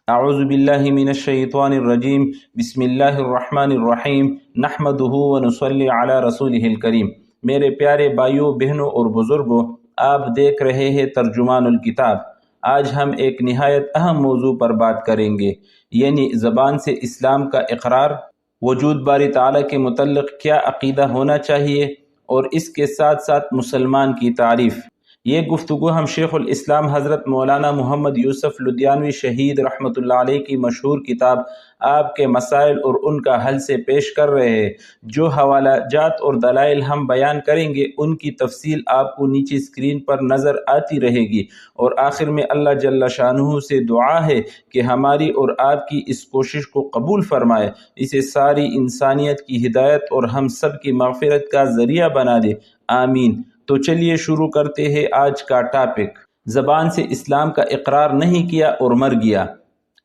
اعوذ باللہ من الشیطان الرجیم بسم اللہ الرحمن الرحیم نحمدہ ونصلی علی رسولہ الکریم۔ میرے پیارے بھائیوں، بہنوں اور بزرگوں، آپ دیکھ رہے ہیں ترجمان الکتاب۔ آج ہم ایک نہایت اہم موضوع پر بات کریں گے، یعنی زبان سے اسلام کا اقرار، وجود باری تعالیٰ کے متعلق کیا عقیدہ ہونا چاہیے، اور اس کے ساتھ ساتھ مسلمان کی تعریف۔ یہ گفتگو ہم شیخ الاسلام حضرت مولانا محمد یوسف لدھیانوی شہید رحمۃ اللہ علیہ کی مشہور کتاب آپ کے مسائل اور ان کا حل سے پیش کر رہے ہیں۔ جو حوالہ جات اور دلائل ہم بیان کریں گے ان کی تفصیل آپ کو نیچے اسکرین پر نظر آتی رہے گی، اور آخر میں اللہ جل شانہ سے دعا ہے کہ ہماری اور آپ کی اس کوشش کو قبول فرمائے، اسے ساری انسانیت کی ہدایت اور ہم سب کی مغفرت کا ذریعہ بنا دے، آمین۔ تو چلیے شروع کرتے ہیں آج کا ٹاپک۔ زبان سے اسلام کا اقرار نہیں کیا اور مر گیا۔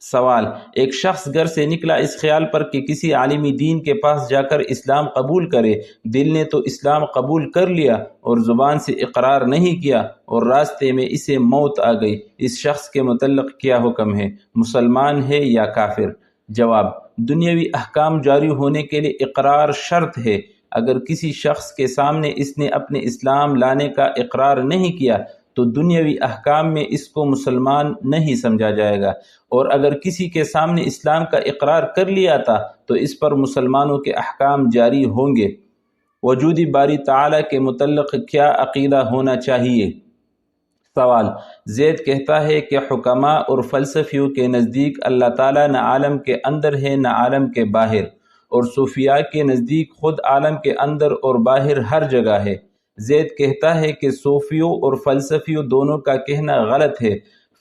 سوال: ایک شخص گھر سے نکلا اس خیال پر کہ کسی عالم دین کے پاس جا کر اسلام قبول کرے، دل نے تو اسلام قبول کر لیا اور زبان سے اقرار نہیں کیا، اور راستے میں اسے موت آ گئی، اس شخص کے متعلق کیا حکم ہے؟ مسلمان ہے یا کافر؟ جواب: دنیاوی احکام جاری ہونے کے لیے اقرار شرط ہے۔ اگر کسی شخص کے سامنے اس نے اپنے اسلام لانے کا اقرار نہیں کیا تو دنیاوی احکام میں اس کو مسلمان نہیں سمجھا جائے گا، اور اگر کسی کے سامنے اسلام کا اقرار کر لیا تھا تو اس پر مسلمانوں کے احکام جاری ہوں گے۔ وجود باری تعالیٰ کے متعلق کیا عقیدہ ہونا چاہیے؟ سوال: زید کہتا ہے کہ حکماء اور فلسفیوں کے نزدیک اللہ تعالیٰ نہ عالم کے اندر ہے نہ عالم کے باہر، اور صوفیاء کے نزدیک خود عالم کے اندر اور باہر ہر جگہ ہے۔ زید کہتا ہے کہ صوفیوں اور فلسفیوں دونوں کا کہنا غلط ہے۔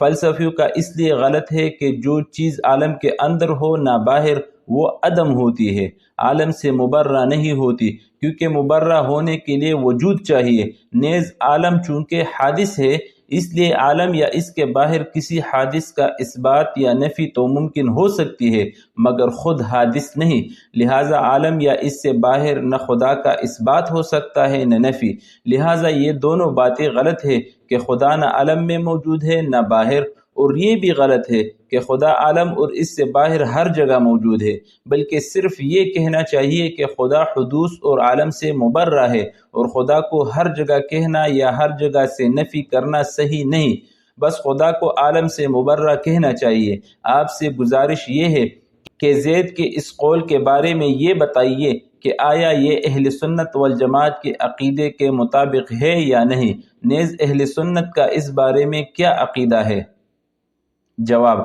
فلسفیوں کا اس لیے غلط ہے کہ جو چیز عالم کے اندر ہو نہ باہر وہ عدم ہوتی ہے، عالم سے مبرہ نہیں ہوتی، کیونکہ مبرہ ہونے کے لیے وجود چاہیے۔ نیز عالم چونکہ حادث ہے، اس لیے عالم یا اس کے باہر کسی حادث کا اثبات یا نفی تو ممکن ہو سکتی ہے مگر خود حادث نہیں، لہٰذا عالم یا اس سے باہر نہ خدا کا اثبات ہو سکتا ہے نہ نفی۔ لہٰذا یہ دونوں باتیں غلط ہے کہ خدا نہ عالم میں موجود ہے نہ باہر، اور یہ بھی غلط ہے کہ خدا عالم اور اس سے باہر ہر جگہ موجود ہے، بلکہ صرف یہ کہنا چاہیے کہ خدا حدوث اور عالم سے مبرہ ہے، اور خدا کو ہر جگہ کہنا یا ہر جگہ سے نفی کرنا صحیح نہیں، بس خدا کو عالم سے مبرہ کہنا چاہیے۔ آپ سے گزارش یہ ہے کہ زید کے اس قول کے بارے میں یہ بتائیے کہ آیا یہ اہل سنت والجماعت کے عقیدے کے مطابق ہے یا نہیں، نیز اہل سنت کا اس بارے میں کیا عقیدہ ہے؟ جواب: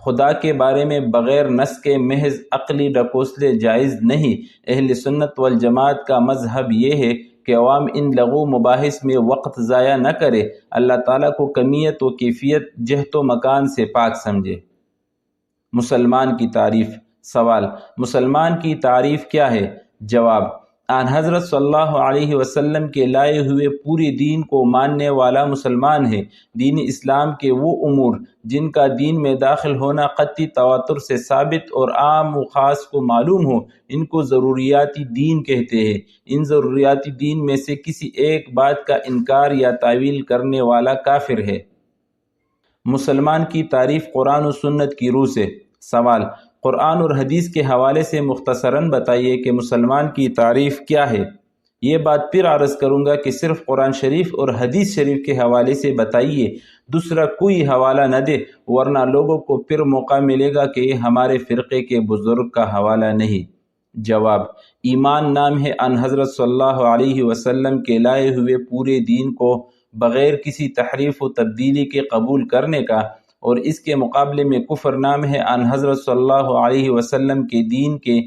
خدا کے بارے میں بغیر نص کے محض عقلی ڈکوسلے جائز نہیں۔ اہل سنت والجماعت کا مذہب یہ ہے کہ عوام ان لغو مباحث میں وقت ضائع نہ کرے، اللہ تعالیٰ کو کمیت و کیفیت، جہت و مکان سے پاک سمجھے۔ مسلمان کی تعریف۔ سوال: مسلمان کی تعریف کیا ہے؟ جواب: آن حضرت صلی اللہ علیہ وسلم کے لائے ہوئے پوری دین کو ماننے والا مسلمان ہے۔ دین اسلام کے وہ امور جن کا دین میں داخل ہونا قطعی تواتر سے ثابت اور عام و خاص کو معلوم ہو، ان کو ضروریاتی دین کہتے ہیں۔ ان ضروریاتی دین میں سے کسی ایک بات کا انکار یا تعویل کرنے والا کافر ہے۔ مسلمان کی تعریف قرآن و سنت کی روح سے۔ سوال: قرآن اور حدیث کے حوالے سے مختصراً بتائیے کہ مسلمان کی تعریف کیا ہے۔ یہ بات پھر عرض کروں گا کہ صرف قرآن شریف اور حدیث شریف کے حوالے سے بتائیے، دوسرا کوئی حوالہ نہ دے، ورنہ لوگوں کو پھر موقع ملے گا کہ یہ ہمارے فرقے کے بزرگ کا حوالہ نہیں۔ جواب: ایمان نام ہے ان حضرت صلی اللہ علیہ وسلم کے لائے ہوئے پورے دین کو بغیر کسی تحریف و تبدیلی کے قبول کرنے کا، اور اس کے مقابلے میں کفر نام ہے ان حضرت صلی اللہ علیہ وسلم کے دین کے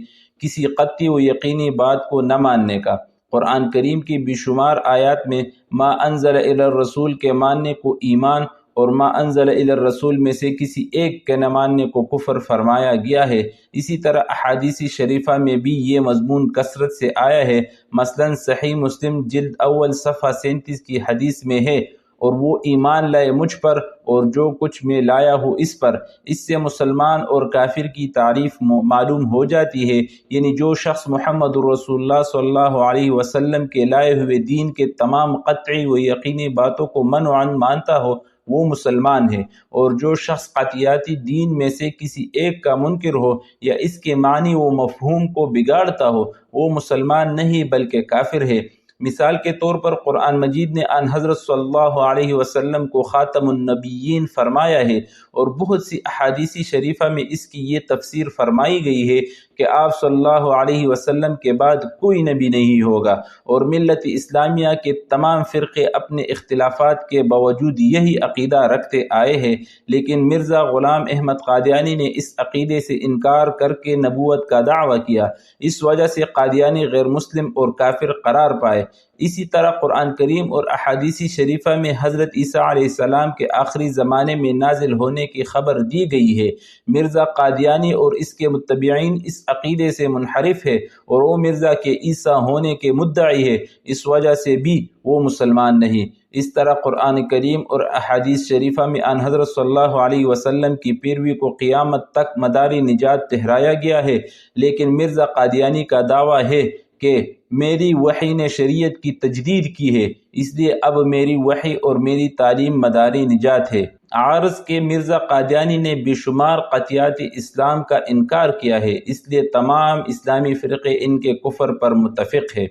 کسی قطعی و یقینی بات کو نہ ماننے کا۔ قرآن کریم کی بے شمار آیات میں ما انزل الی الرسول کے ماننے کو ایمان، اور ما انزل الی الرسول میں سے کسی ایک کے نہ ماننے کو کفر فرمایا گیا ہے۔ اسی طرح احادیث شریفہ میں بھی یہ مضمون کثرت سے آیا ہے، مثلا صحیح مسلم جلد اول صفحہ 37 کی حدیث میں ہے، اور وہ ایمان لائے مجھ پر اور جو کچھ میں لایا ہوں اس پر۔ اس سے مسلمان اور کافر کی تعریف معلوم ہو جاتی ہے، یعنی جو شخص محمد رسول اللہ صلی اللہ علیہ وسلم کے لائے ہوئے دین کے تمام قطعی و یقینی باتوں کو منوعاً مانتا ہو وہ مسلمان ہے، اور جو شخص قطعیاتی دین میں سے کسی ایک کا منکر ہو یا اس کے معنی و مفہوم کو بگاڑتا ہو وہ مسلمان نہیں بلکہ کافر ہے۔ مثال کے طور پر قرآن مجید نے آن حضرت صلی اللہ علیہ وسلم کو خاتم النبیین فرمایا ہے، اور بہت سی احادیث شریفہ میں اس کی یہ تفسیر فرمائی گئی ہے کہ آپ صلی اللہ علیہ وسلم کے بعد کوئی نبی نہیں ہوگا، اور ملت اسلامیہ کے تمام فرقے اپنے اختلافات کے باوجود یہی عقیدہ رکھتے آئے ہیں، لیکن مرزا غلام احمد قادیانی نے اس عقیدے سے انکار کر کے نبوت کا دعویٰ کیا، اس وجہ سے قادیانی غیر مسلم اور کافر قرار پائے۔ اسی طرح قرآن کریم اور احادیث شریفہ میں حضرت عیسیٰ علیہ السلام کے آخری زمانے میں نازل ہونے کی خبر دی گئی ہے۔ مرزا قادیانی اور اس کے متبعین اس عقیدے سے منحرف ہے، اور وہ مرزا کے عیسیٰ ہونے کے مدعی ہے، اس وجہ سے بھی وہ مسلمان نہیں۔ اس طرح قرآن کریم اور احادیث شریفہ میں آن حضرت صلی اللہ علیہ وسلم کی پیروی کو قیامت تک مداری نجات ٹھہرایا گیا ہے، لیکن مرزا قادیانی کا دعویٰ ہے کہ میری وحی نے شریعت کی تجدید کی ہے، اس لیے اب میری وحی اور میری تعلیم مداری نجات ہے۔ عارض کے مرزا قادیانی نے بے شمار قطعیات اسلام کا انکار کیا ہے، اس لیے تمام اسلامی فرقے ان کے کفر پر متفق ہے۔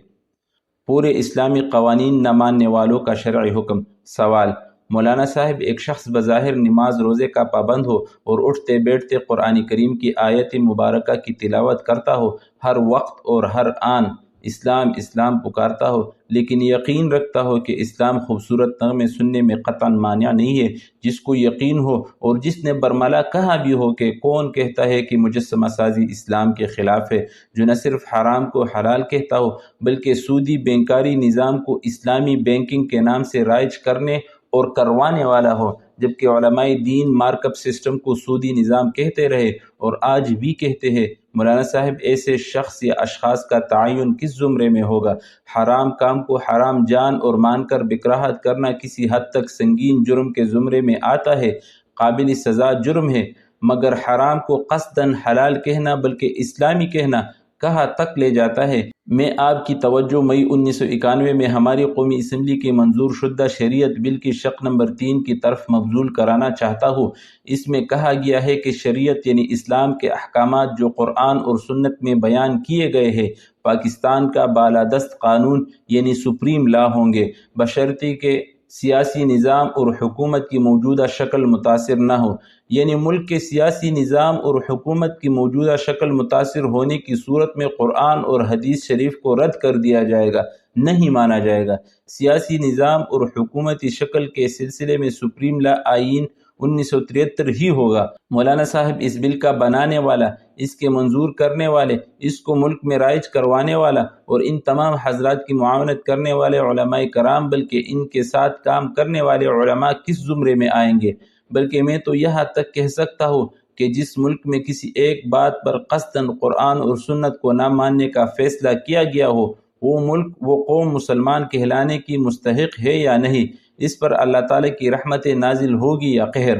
پورے اسلامی قوانین نہ ماننے والوں کا شرعی حکم۔ سوال: مولانا صاحب، ایک شخص بظاہر نماز روزے کا پابند ہو اور اٹھتے بیٹھتے قرآن کریم کی آیت مبارکہ کی تلاوت کرتا ہو، ہر وقت اور ہر آن اسلام اسلام پکارتا ہو، لیکن یقین رکھتا ہو کہ اسلام خوبصورت نغمے سننے میں قطعاً مانع نہیں ہے، جس کو یقین ہو اور جس نے برملا کہا بھی ہو کہ کون کہتا ہے کہ مجسمہ سازی اسلام کے خلاف ہے، جو نہ صرف حرام کو حلال کہتا ہو بلکہ سودی بینکاری نظام کو اسلامی بینکنگ کے نام سے رائج کرنے اور کروانے والا ہو، جبکہ علماء دین مارک اپ سسٹم کو سودی نظام کہتے رہے اور آج بھی کہتے ہیں۔ مولانا صاحب، ایسے شخص یا اشخاص کا تعین کس زمرے میں ہوگا؟ حرام کام کو حرام جان اور مان کر بکراہت کرنا کسی حد تک سنگین جرم کے زمرے میں آتا ہے، قابل سزا جرم ہے، مگر حرام کو قصداً حلال کہنا بلکہ اسلامی کہنا کہاں تک لے جاتا ہے؟ میں آپ کی توجہ مئی 1991 میں ہماری قومی اسمبلی کے منظور شدہ شریعت بل کی شق نمبر 3 کی طرف مبذول کرانا چاہتا ہوں۔ اس میں کہا گیا ہے کہ شریعت یعنی اسلام کے احکامات جو قرآن اور سنت میں بیان کیے گئے ہیں پاکستان کا بالادست قانون یعنی سپریم لا ہوں گے، بشرطے کہ سیاسی نظام اور حکومت کی موجودہ شکل متاثر نہ ہو، یعنی ملک کے سیاسی نظام اور حکومت کی موجودہ شکل متاثر ہونے کی صورت میں قرآن اور حدیث شریف کو رد کر دیا جائے گا، نہیں مانا جائے گا۔ سیاسی نظام اور حکومتی شکل کے سلسلے میں سپریم لا آئین 1973 ہی ہوگا۔ مولانا صاحب، اس بل کا بنانے والا، اس کے منظور کرنے والے، اس کو ملک میں رائج کروانے والا اور ان تمام حضرات کی معاونت کرنے والے علماء کرام بلکہ ان کے ساتھ کام کرنے والے علماء کس زمرے میں آئیں گے؟ بلکہ میں تو یہاں تک کہہ سکتا ہوں کہ جس ملک میں کسی ایک بات پر قصداً قرآن اور سنت کو نہ ماننے کا فیصلہ کیا گیا ہو، وہ ملک وہ قوم مسلمان کہلانے کی مستحق ہے یا نہیں؟ اس پر اللہ تعالیٰ کی رحمت نازل ہوگی یا قہر؟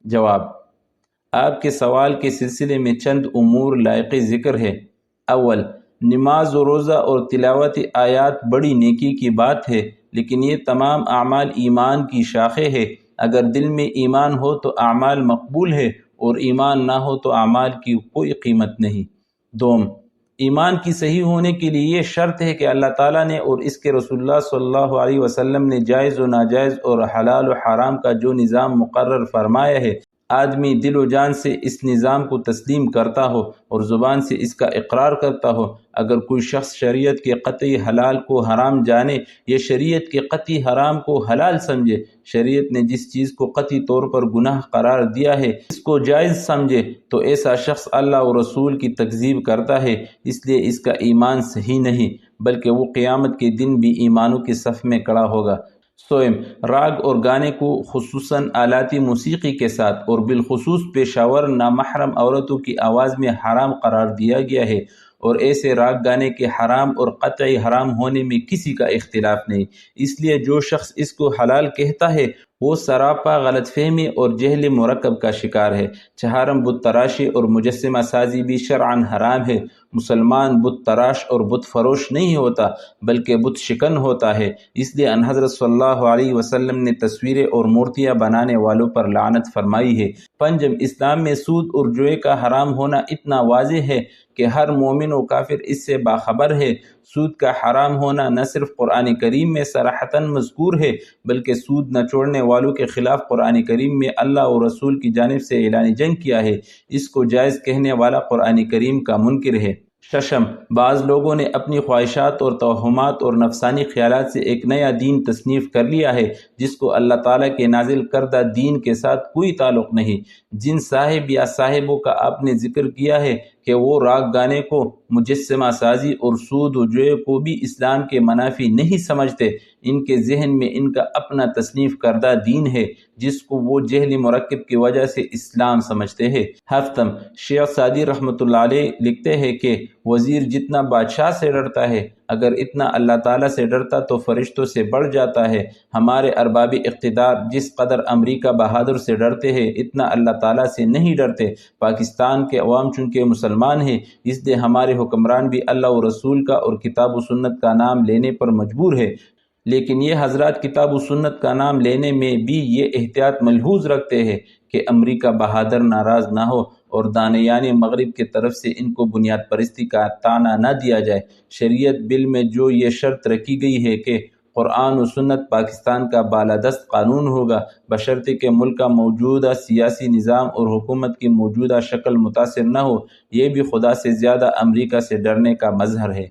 جواب: آپ کے سوال کے سلسلے میں چند امور لائق ذکر ہے۔ اول، نماز و روزہ اور تلاوت آیات بڑی نیکی کی بات ہے، لیکن یہ تمام اعمال ایمان کی شاخیں ہے۔ اگر دل میں ایمان ہو تو اعمال مقبول ہے، اور ایمان نہ ہو تو اعمال کی کوئی قیمت نہیں۔ دوم، ایمان کی صحیح ہونے کے لیے یہ شرط ہے کہ اللہ تعالیٰ نے اور اس کے رسول اللہ صلی اللہ علیہ وسلم نے جائز و ناجائز اور حلال و حرام کا جو نظام مقرر فرمایا ہے، آدمی دل و جان سے اس نظام کو تسلیم کرتا ہو اور زبان سے اس کا اقرار کرتا ہو۔ اگر کوئی شخص شریعت کے قطعی حلال کو حرام جانے یا شریعت کے قطعی حرام کو حلال سمجھے، شریعت نے جس چیز کو قطعی طور پر گناہ قرار دیا ہے اس کو جائز سمجھے، تو ایسا شخص اللہ و رسول کی تکذیب کرتا ہے، اس لیے اس کا ایمان صحیح نہیں، بلکہ وہ قیامت کے دن بھی ایمانوں کے صف میں کھڑا ہوگا۔ سوئم، راگ اور گانے کو خصوصاً آلاتی موسیقی کے ساتھ اور بالخصوص پیشاور نامحرم عورتوں کی آواز میں حرام قرار دیا گیا ہے، اور ایسے راگ گانے کے حرام اور قطعی حرام ہونے میں کسی کا اختلاف نہیں۔ اس لیے جو شخص اس کو حلال کہتا ہے وہ سراپا غلط فہمی اور جہل مرکب کا شکار ہے۔ چہارم بت تراشی اور مجسمہ سازی بھی شرعاً حرام ہے۔ مسلمان بت تراش اور بت فروش نہیں ہوتا بلکہ بت شکن ہوتا ہے۔ اس لیے ان حضرت صلی اللہ علیہ وسلم نے تصویریں اور مورتیاں بنانے والوں پر لعنت فرمائی ہے۔ پنجم، اسلام میں سود اور جوئے کا حرام ہونا اتنا واضح ہے کہ ہر مومن و کافر اس سے باخبر ہے۔ سود کا حرام ہونا نہ صرف قرآن کریم میں صراحتاً مذکور ہے بلکہ سود نہ چھوڑنے والوں کے خلاف قرآن کریم میں اللہ اور رسول کی جانب سے اعلان جنگ کیا ہے۔ اس کو جائز کہنے والا قرآن کریم کا منکر ہے۔ ششم، بعض لوگوں نے اپنی خواہشات اور توہمات اور نفسانی خیالات سے ایک نیا دین تصنیف کر لیا ہے جس کو اللہ تعالیٰ کے نازل کردہ دین کے ساتھ کوئی تعلق نہیں۔ جن صاحب یا صاحبوں کا آپ نے ذکر کیا ہے کہ وہ راگ گانے کو، مجسمہ سازی اور سود و جوئے کو بھی اسلام کے منافی نہیں سمجھتے، ان کے ذہن میں ان کا اپنا تصنیف کردہ دین ہے جس کو وہ جہل مرکب کی وجہ سے اسلام سمجھتے ہیں۔ ہفتم، شیخ سعدی رحمۃ اللہ علیہ لکھتے ہیں کہ وزیر جتنا بادشاہ سے ڈرتا ہے اگر اتنا اللہ تعالیٰ سے ڈرتا تو فرشتوں سے بڑھ جاتا ہے۔ ہمارے ارباب اقتدار جس قدر امریکہ بہادر سے ڈرتے ہیں اتنا اللہ تعالیٰ سے نہیں ڈرتے۔ پاکستان کے عوام چونکہ مسلمان ہیں اس لیے ہمارے حکمران بھی اللہ و رسول کا اور کتاب و سنت کا نام لینے پر مجبور ہے، لیکن یہ حضرات کتاب و سنت کا نام لینے میں بھی یہ احتیاط ملحوظ رکھتے ہیں کہ امریکہ بہادر ناراض نہ ہو اور دانیان مغرب کی طرف سے ان کو بنیاد پرستی کا طعنہ نہ دیا جائے۔ شریعت بل میں جو یہ شرط رکھی گئی ہے کہ قرآن و سنت پاکستان کا بالادست قانون ہوگا بشرطے کہ ملک کا موجودہ سیاسی نظام اور حکومت کی موجودہ شکل متاثر نہ ہو، یہ بھی خدا سے زیادہ امریکہ سے ڈرنے کا مظہر ہے۔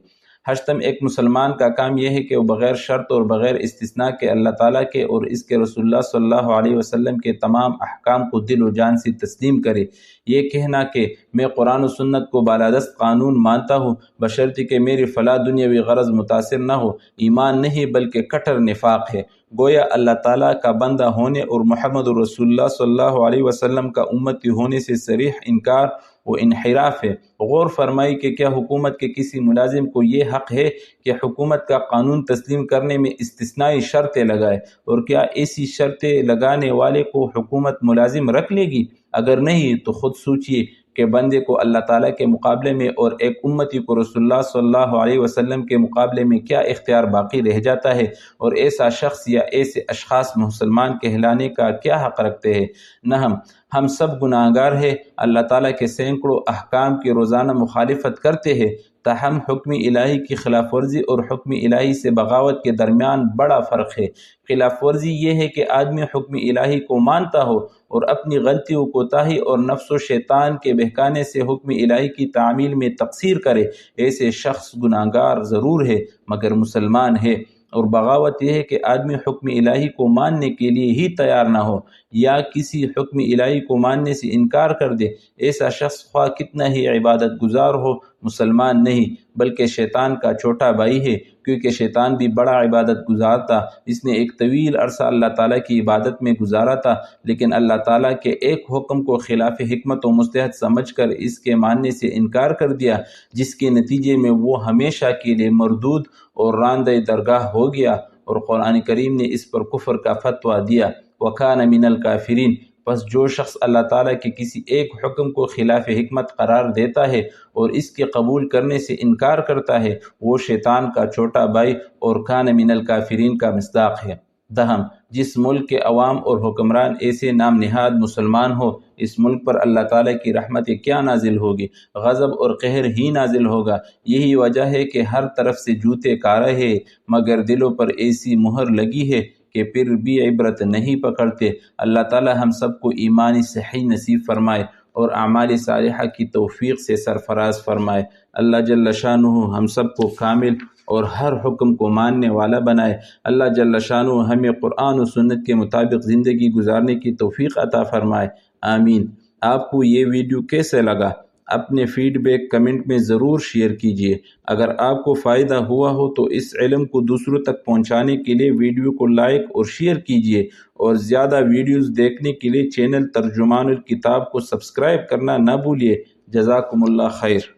ہشتم، ایک مسلمان کا کام یہ ہے کہ وہ بغیر شرط اور بغیر استثناء کے اللہ تعالیٰ کے اور اس کے رسول اللہ صلی اللہ علیہ وسلم کے تمام احکام کو دل و جان سے تسلیم کرے۔ یہ کہنا کہ میں قرآن و سنت کو بالادست قانون مانتا ہوں بشرطے کہ میری فلاح دنیاوی غرض متاثر نہ ہو، ایمان نہیں بلکہ کٹر نفاق ہے۔ گویا اللہ تعالیٰ کا بندہ ہونے اور محمد رسول اللہ صلی اللہ علیہ وسلم کا امتی ہونے سے صریح انکار و انحراف ہے۔ غور فرمائی کہ کیا حکومت کے کسی ملازم کو یہ حق ہے کہ حکومت کا قانون تسلیم کرنے میں استثنائی شرطیں لگائے، اور کیا ایسی شرطیں لگانے والے کو حکومت ملازم رکھ لے گی؟ اگر نہیں تو خود سوچئے کہ بندے کو اللہ تعالیٰ کے مقابلے میں اور ایک امتی کو رسول اللہ صلی اللہ علیہ وسلم کے مقابلے میں کیا اختیار باقی رہ جاتا ہے، اور ایسا شخص یا ایسے اشخاص مسلمان کہلانے کا کیا حق رکھتے ہیں؟ نہم، ہم سب گناہگار ہیں، اللہ تعالیٰ کے سینکڑوں احکام کی روزانہ مخالفت کرتے ہیں، تاہم حکم الہی کی خلاف ورزی اور حکم الہی سے بغاوت کے درمیان بڑا فرق ہے۔ خلاف ورزی یہ ہے کہ آدمی حکم الہی کو مانتا ہو اور اپنی غلطی و کوتاہی اور نفس و شیطان کے بہکانے سے حکم الہی کی تعمیل میں تقصیر کرے، ایسے شخص گناہگار ضرور ہے مگر مسلمان ہے۔ اور بغاوت یہ ہے کہ آدمی حکم الہی کو ماننے کے لیے ہی تیار نہ ہو یا کسی حکم الہی کو ماننے سے انکار کر دے، ایسا شخص خواہ کتنا ہی عبادت گزار ہو مسلمان نہیں بلکہ شیطان کا چھوٹا بھائی ہے، کیونکہ شیطان بھی بڑا عبادت گزار تھا، اس نے ایک طویل عرصہ اللہ تعالیٰ کی عبادت میں گزارا تھا، لیکن اللہ تعالیٰ کے ایک حکم کو خلاف حکمت و مستحد سمجھ کر اس کے ماننے سے انکار کر دیا، جس کے نتیجے میں وہ ہمیشہ کے لیے مردود اور راندہ درگاہ ہو گیا، اور قرآن کریم نے اس پر کفر کا فتویٰ دیا، وَكَانَ مِنَ الْكَافِرِينَ۔ پس جو شخص اللہ تعالیٰ کے کسی ایک حکم کو خلاف حکمت قرار دیتا ہے اور اس کے قبول کرنے سے انکار کرتا ہے، وہ شیطان کا چھوٹا بھائی اور کان من الکافرین کا مصداق ہے۔ دہم، جس ملک کے عوام اور حکمران ایسے نام نہاد مسلمان ہو، اس ملک پر اللہ تعالیٰ کی رحمت کیا نازل ہوگی، غضب اور قہر ہی نازل ہوگا۔ یہی وجہ ہے کہ ہر طرف سے جوتے کا رہے مگر دلوں پر ایسی مہر لگی ہے کہ پھر بھی عبرت نہیں پکڑتے۔ اللہ تعالیٰ ہم سب کو ایمانی صحیح نصیب فرمائے اور اعمال صالحہ کی توفیق سے سرفراز فرمائے۔ اللہ جل شانہ ہم سب کو کامل اور ہر حکم کو ماننے والا بنائے۔ اللہ جل شانہ ہمیں قرآن و سنت کے مطابق زندگی گزارنے کی توفیق عطا فرمائے، آمین۔ آپ کو یہ ویڈیو کیسے لگا؟ اپنے فیڈ بیک کمنٹ میں ضرور شیئر کیجیے۔ اگر آپ کو فائدہ ہوا ہو تو اس علم کو دوسروں تک پہنچانے کے لیے ویڈیو کو لائک اور شیئر کیجیے، اور زیادہ ویڈیوز دیکھنے کے لیے چینل ترجمان الکتاب کو سبسکرائب کرنا نہ بھولیے۔ جزاکم اللہ خیر۔